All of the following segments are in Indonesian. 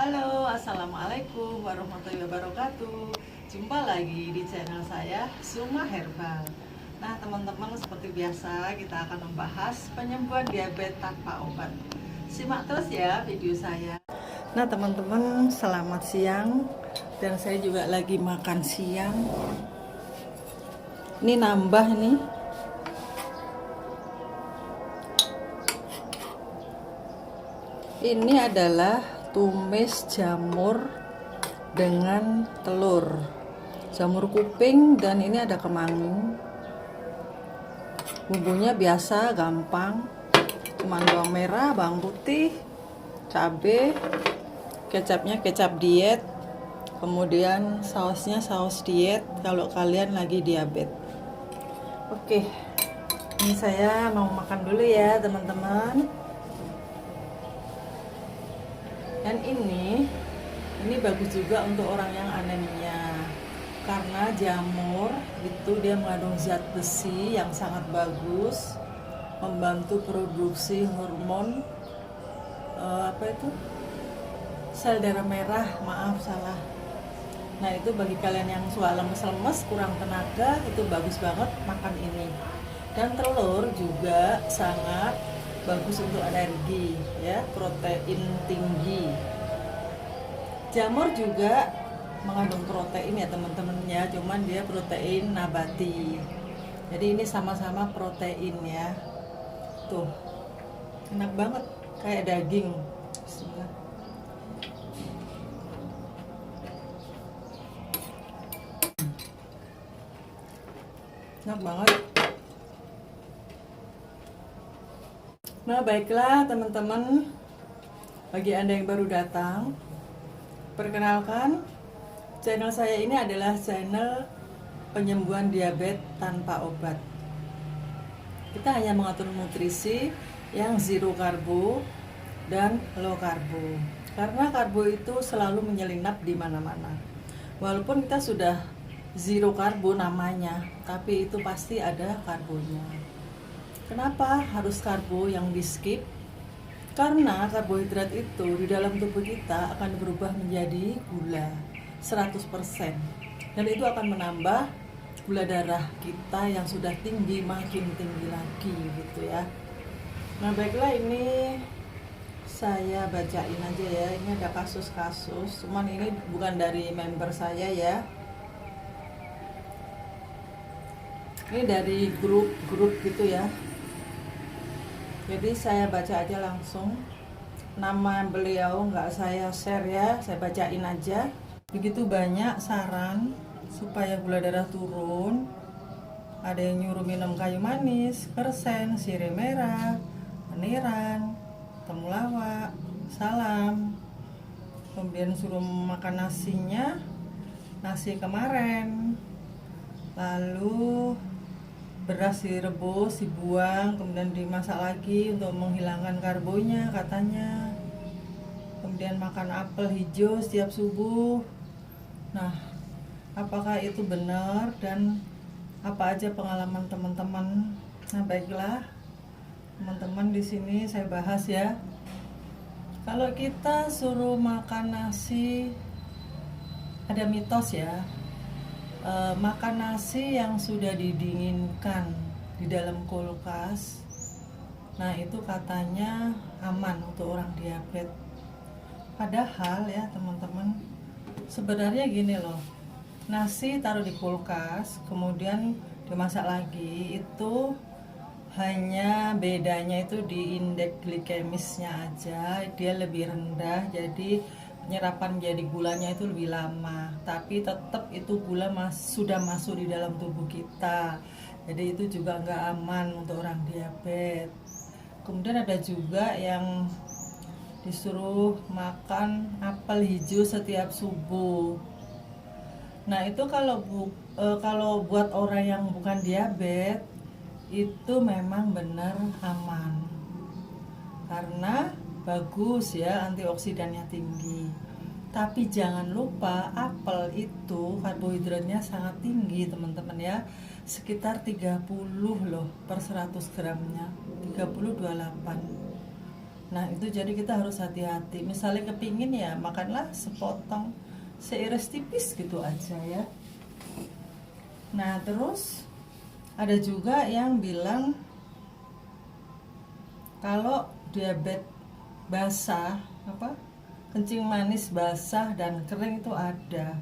Halo, assalamualaikum warahmatullahi wabarakatuh. Jumpa lagi di channel saya Suma Herbal. Nah teman-teman, seperti biasa kita akan membahas penyembuhan diabetes tanpa obat. Simak terus ya video saya. Nah teman-teman, selamat siang. Dan saya juga lagi makan siang. Ini nambah nih. Ini adalah tumis jamur dengan telur, jamur kuping, dan ini ada kemangi. Bumbunya biasa, gampang, cuma bawang merah, bawang putih, cabai, kecapnya kecap diet, kemudian sausnya saus diet kalau kalian lagi diabetes. Oke, ini saya mau makan dulu ya teman-teman. Dan ini bagus juga untuk orang yang anemia, karena jamur itu dia mengandung zat besi yang sangat bagus, membantu produksi hormon sel darah merah, maaf salah. Nah itu bagi kalian yang suka lemes-lemes, kurang tenaga, itu bagus banget makan ini. Dan telur juga sangat bagus untuk alergi ya, protein tinggi. Jamur juga mengandung protein ya teman-teman ya, cuman dia protein nabati. Jadi ini sama-sama protein ya. Tuh, enak banget kayak daging. Bismillah. Enak banget. Nah baiklah teman-teman, bagi Anda yang baru datang, perkenalkan, channel saya ini adalah channel penyembuhan diabetes tanpa obat. Kita hanya mengatur nutrisi yang zero karbo dan low karbo, karena karbo itu selalu menyelinap di mana-mana. Walaupun kita sudah zero karbo namanya, tapi itu pasti ada karbonya. Kenapa harus karbo yang di skip? Karena karbohidrat itu di dalam tubuh kita akan berubah menjadi gula 100%. Dan itu akan menambah gula darah kita yang sudah tinggi makin tinggi lagi gitu ya. Nah baiklah, ini saya bacain aja ya. Ini ada kasus-kasus, cuman ini bukan dari member saya ya. Ini dari grup gitu ya. Jadi saya baca aja langsung. Nama beliau nggak saya share ya, saya bacain aja. Begitu banyak saran supaya gula darah turun. Ada yang nyuruh minum kayu manis, kersen, sirih merah, peniran, temulawak, salam. Kemudian suruh makan nasinya, nasi kemarin. Lalu beras direbus, dibuang, kemudian dimasak lagi untuk menghilangkan karbonya katanya. Kemudian makan apel hijau setiap subuh. Nah, apakah itu benar dan apa aja pengalaman teman-teman? Nah, baiklah teman-teman, di sini saya bahas ya. Kalau kita suruh makan nasi, ada mitos ya. Makan nasi yang sudah didinginkan di dalam kulkas, nah itu katanya aman untuk orang diabetes. Padahal ya teman-teman, sebenarnya gini loh, nasi taruh di kulkas kemudian dimasak lagi, itu hanya bedanya itu di indeks glikemisnya aja, dia lebih rendah, jadi penyerapan jadi gulanya itu lebih lama, tapi tetap itu gula sudah masuk di dalam tubuh kita, jadi itu juga nggak aman untuk orang diabetes. Kemudian ada juga yang disuruh makan apel hijau setiap subuh. Nah itu kalau buat orang yang bukan diabetes itu memang benar aman, karena bagus ya, antioksidannya tinggi. Tapi jangan lupa apel itu karbohidratnya sangat tinggi teman-teman ya, sekitar 30 loh per 100 gramnya, 30-28. Nah itu jadi kita harus hati-hati. Misalnya kepingin ya makanlah sepotong, seiris tipis gitu aja ya. Nah terus ada juga yang bilang kalau diabetes basah, apa, kencing manis basah dan kering itu ada.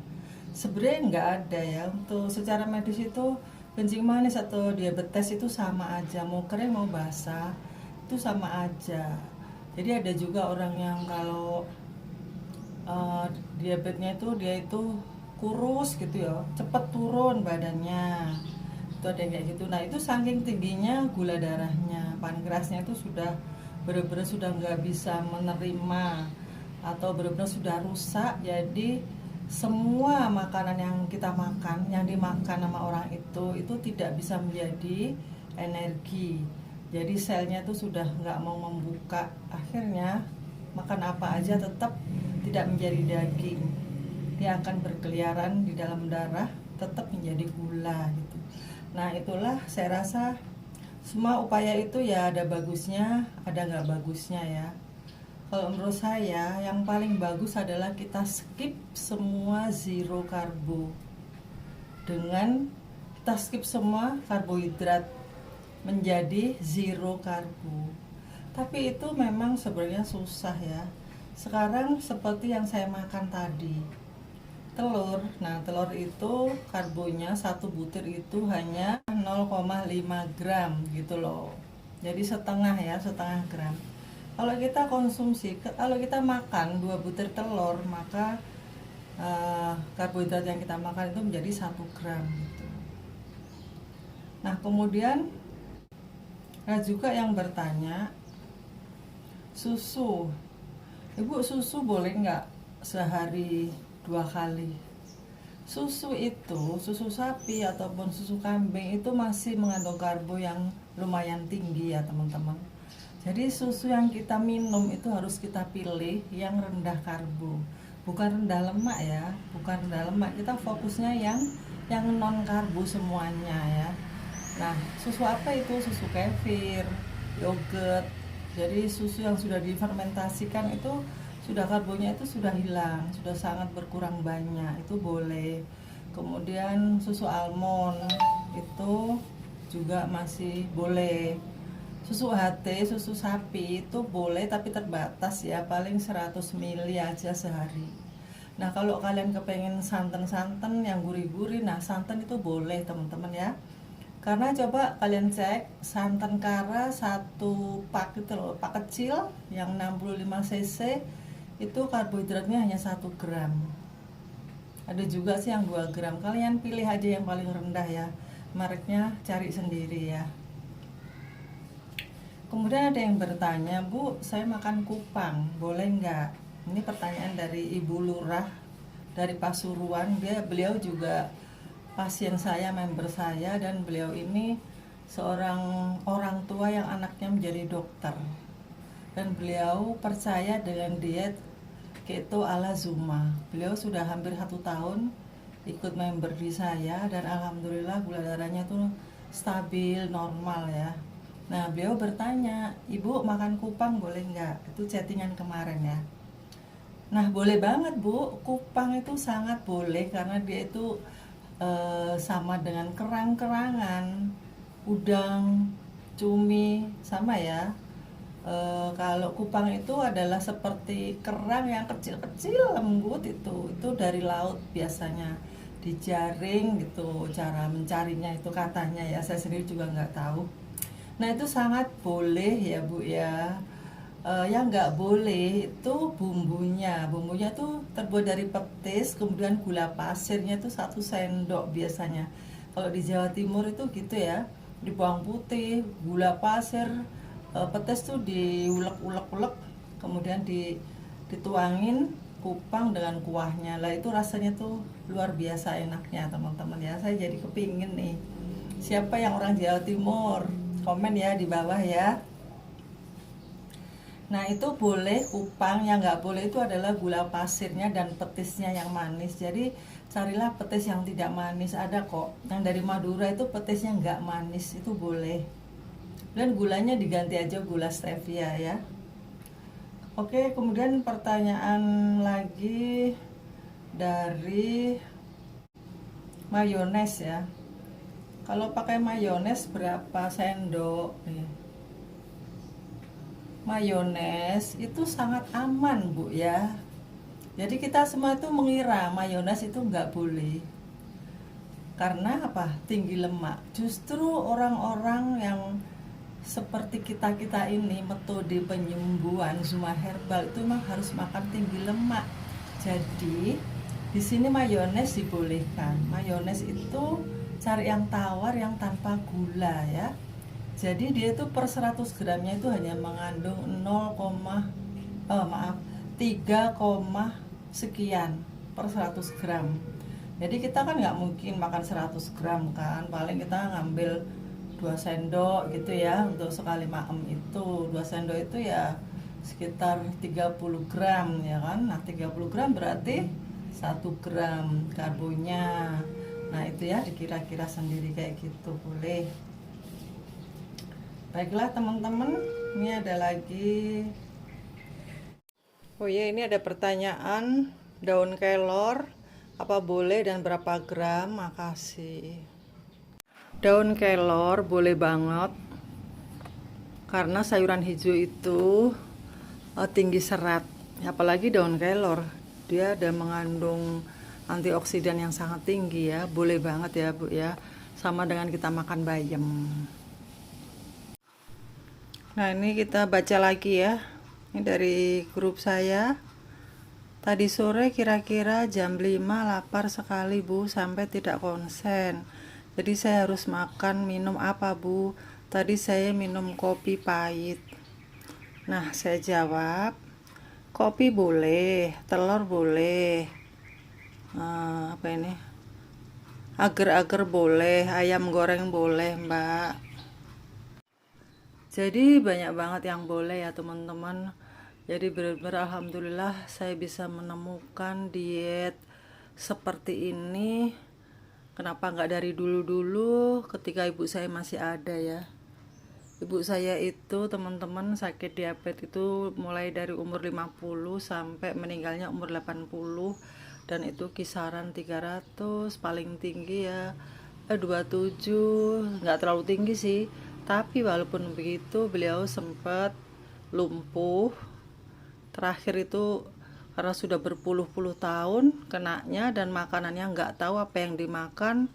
Sebenarnya nggak ada ya. Untuk secara medis itu kencing manis atau diabetes itu sama aja, mau kering mau basah itu sama aja. Jadi ada juga orang yang kalau diabetesnya itu dia itu kurus gitu ya, cepet turun badannya, itu ada yang kayak gitu. Nah itu saking tingginya gula darahnya, pankreasnya itu sudah benar-benar sudah nggak bisa menerima atau benar-benar sudah rusak. Jadi semua makanan yang kita makan, yang dimakan sama orang itu tidak bisa menjadi energi. Jadi selnya itu sudah nggak mau membuka, akhirnya makan apa aja tetap tidak menjadi daging, dia akan berkeliaran di dalam darah, tetap menjadi gula gitu. Nah itulah saya rasa semua upaya itu ya ada bagusnya, ada nggak bagusnya ya. Kalau menurut saya yang paling bagus adalah kita skip semua zero karbo, dengan kita skip semua karbohidrat menjadi zero karbo. Tapi itu memang sebenarnya susah ya. Sekarang seperti yang saya makan tadi, telur. Nah telur itu karbonya satu butir itu hanya 0,5 gram gitu loh. Jadi setengah ya, setengah gram. Kalau kita konsumsi, kalau kita makan 2 butir telur, maka karbohidrat yang kita makan itu menjadi 1 gram gitu. Nah kemudian ada juga yang bertanya, susu, ibu susu boleh nggak sehari 2 kali? Susu itu, susu sapi ataupun susu kambing itu masih mengandung karbo yang lumayan tinggi ya teman-teman. Jadi susu yang kita minum itu harus kita pilih yang rendah karbo, bukan rendah lemak ya, bukan rendah lemak. Kita fokusnya yang non karbo semuanya ya. Nah susu apa itu? Susu kefir, yogurt. Jadi susu yang sudah difermentasikan itu sudah karbonya itu sudah hilang, sudah sangat berkurang banyak, itu boleh. Kemudian susu almond itu juga masih boleh. Susu HT, susu sapi itu boleh tapi terbatas ya, paling 100 ml aja sehari. Nah kalau kalian kepengen santan-santan yang gurih-gurih, nah santan itu boleh teman-teman ya. Karena coba kalian cek santan kara satu pak itu loh, pak kecil yang 65 cc itu karbohidratnya hanya 1 gram. Ada juga sih yang 2 gram. Kalian pilih aja yang paling rendah ya. Mereknya cari sendiri ya. Kemudian ada yang bertanya, Bu, saya makan kupang, boleh nggak? Ini pertanyaan dari Ibu Lurah dari Pasuruan. Beliau juga pasien saya, member saya, dan beliau ini seorang orang tua yang anaknya menjadi dokter, dan beliau percaya dengan diet keto ala Zuma. Beliau sudah hampir 1 tahun ikut member di saya, dan alhamdulillah gula darahnya tuh stabil, normal ya. Nah beliau bertanya, Ibu makan kupang boleh nggak? Itu chattingan kemarin ya. Nah boleh banget Bu, kupang itu sangat boleh karena dia itu sama dengan kerang-kerangan, udang, cumi, sama ya. Kalau kupang itu adalah seperti kerang yang kecil-kecil lembut, itu dari laut biasanya, dijaring gitu cara mencarinya itu katanya ya, saya sendiri juga nggak tahu. Nah itu sangat boleh ya Bu ya. Yang nggak boleh itu bumbunya tuh terbuat dari petis, kemudian gula pasirnya tuh 1 sendok biasanya. Kalau di Jawa Timur itu gitu ya, di bawang putih, gula pasir, petis tuh diulek-ulek, kemudian dituangin kupang dengan kuahnya. Lah itu rasanya tuh luar biasa enaknya teman-teman ya. Saya jadi kepingin nih, siapa yang orang Jawa Timur, komen ya di bawah ya. Nah itu boleh kupang, yang nggak boleh itu adalah gula pasirnya dan petisnya yang manis. Jadi carilah petis yang tidak manis, ada kok yang dari Madura itu petisnya nggak manis, itu boleh. Dan gulanya diganti aja gula stevia ya. Oke, kemudian pertanyaan lagi dari mayones ya. Kalau pakai mayones berapa sendok? Mayones itu sangat aman, Bu ya. Jadi kita semua itu mengira mayones itu nggak boleh. Karena apa? Tinggi lemak. Justru orang-orang yang seperti kita-kita ini, metode penyembuhan Zuma Herbal itu memang harus makan tinggi lemak. Jadi di sini mayones dibolehkan. Mayones itu cari yang tawar yang tanpa gula ya. Jadi dia itu per 100 gramnya itu hanya mengandung 3, sekian per 100 gram. Jadi kita kan nggak mungkin makan 100 gram kan, paling kita ngambil 2 sendok gitu ya untuk sekali makan itu. 2 sendok itu ya sekitar 30 gram ya kan. Nah 30 gram berarti 1 gram karbonya. Nah itu ya dikira-kira sendiri kayak gitu boleh. Baiklah teman-teman, ini ada lagi. Oh ya, ini ada pertanyaan, daun kelor apa boleh dan berapa gram? Makasih. Daun kelor boleh banget, karena sayuran hijau itu tinggi serat. Apalagi daun kelor, dia ada mengandung antioksidan yang sangat tinggi ya. Boleh banget ya Bu ya, sama dengan kita makan bayam. Nah ini kita baca lagi ya, ini dari grup saya. Tadi sore kira-kira jam 5 lapar sekali Bu, sampai tidak konsen. Jadi saya harus makan minum apa Bu? Tadi saya minum kopi pahit. Nah saya jawab, kopi boleh, telur boleh, apa ini, agar-agar boleh, ayam goreng boleh Mbak. Jadi banyak banget yang boleh ya teman-teman. Jadi benar-benar alhamdulillah saya bisa menemukan diet seperti ini. Kenapa nggak dari dulu-dulu ketika ibu saya masih ada ya. Ibu saya itu teman-teman sakit diabetes itu mulai dari umur 50 sampai meninggalnya umur 80. Dan itu kisaran 300, paling tinggi ya 27, nggak terlalu tinggi sih. Tapi walaupun begitu beliau sempat lumpuh. Terakhir itu karena sudah berpuluh-puluh tahun kenanya dan makanannya nggak tahu apa yang dimakan.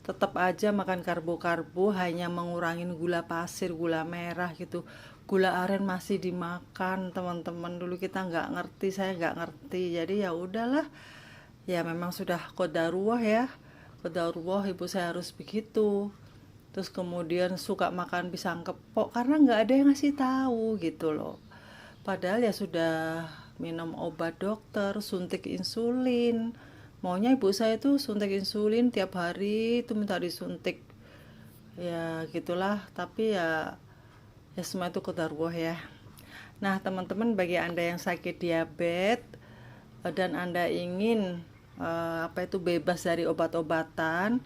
Tetap aja makan karbo-karbo, hanya mengurangin gula pasir, gula merah gitu. Gula aren masih dimakan teman-teman. Dulu kita nggak ngerti, saya nggak ngerti. Jadi ya udahlah. Ya memang sudah qadarullah ya. Qadarullah ibu saya harus begitu. Terus kemudian suka makan pisang kepok karena nggak ada yang ngasih tahu gitu loh. Padahal ya sudah minum obat dokter, suntik insulin. Maunya ibu saya tuh suntik insulin tiap hari, itu minta disuntik. Ya gitulah, tapi ya semua itu qadarullah ya. Nah teman-teman, bagi Anda yang sakit diabetes dan Anda ingin bebas dari obat-obatan,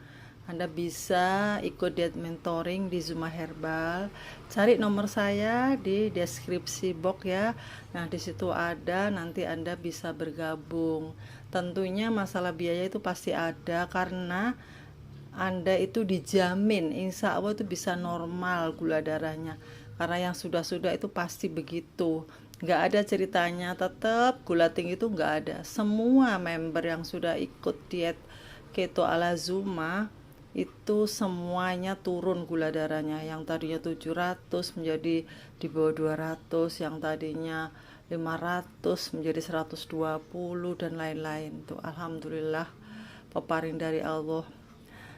Anda bisa ikut diet mentoring di Zuma Herbal. Cari nomor saya di deskripsi box ya. Nah, di situ ada, nanti Anda bisa bergabung. Tentunya masalah biaya itu pasti ada karena Anda itu dijamin insya Allah itu bisa normal gula darahnya. Karena yang sudah-sudah itu pasti begitu. Nggak ada ceritanya tetap gula tinggi itu nggak ada. Semua member yang sudah ikut diet keto ala Zuma itu semuanya turun gula darahnya. Yang tadinya 700 menjadi di bawah 200, yang tadinya 500 menjadi 120 dan lain-lain. Tuh alhamdulillah peparing dari Allah.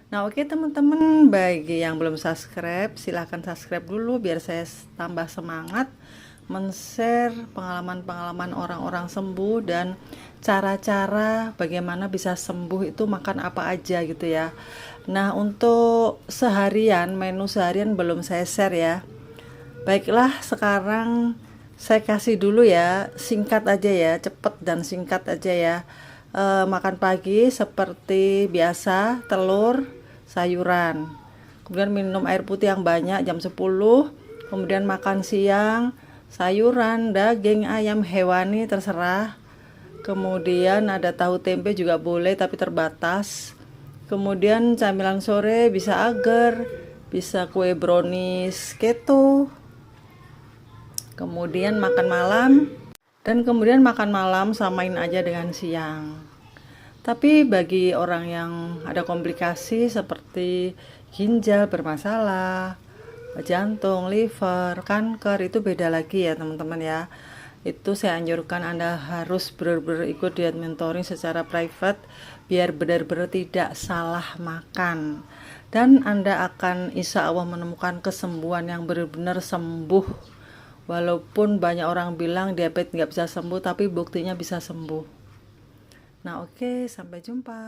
Nah oke teman-teman, bagi yang belum subscribe silahkan subscribe dulu biar saya tambah semangat men-share pengalaman-pengalaman orang-orang sembuh dan cara-cara bagaimana bisa sembuh itu makan apa aja gitu ya. Nah untuk seharian, menu seharian belum saya share ya. Baiklah, sekarang saya kasih dulu ya, singkat aja ya, cepet dan singkat aja ya. Makan pagi seperti biasa, telur, sayuran. Kemudian minum air putih yang banyak jam 10. Kemudian makan siang sayuran, daging, ayam, hewani terserah. Kemudian ada tahu tempe juga boleh tapi terbatas. Kemudian camilan sore bisa agar, bisa kue brownies keto. Kemudian makan malam, dan kemudian makan malam samain aja dengan siang. Tapi bagi orang yang ada komplikasi seperti ginjal bermasalah, jantung, liver, kanker, itu beda lagi ya teman-teman ya. Itu saya anjurkan Anda harus benar-benar ikut diet mentoring secara private biar benar-benar tidak salah makan. Dan Anda akan insya Allah menemukan kesembuhan yang benar-benar sembuh. Walaupun banyak orang bilang diabetes nggak bisa sembuh, tapi buktinya bisa sembuh. Nah, oke, sampai jumpa.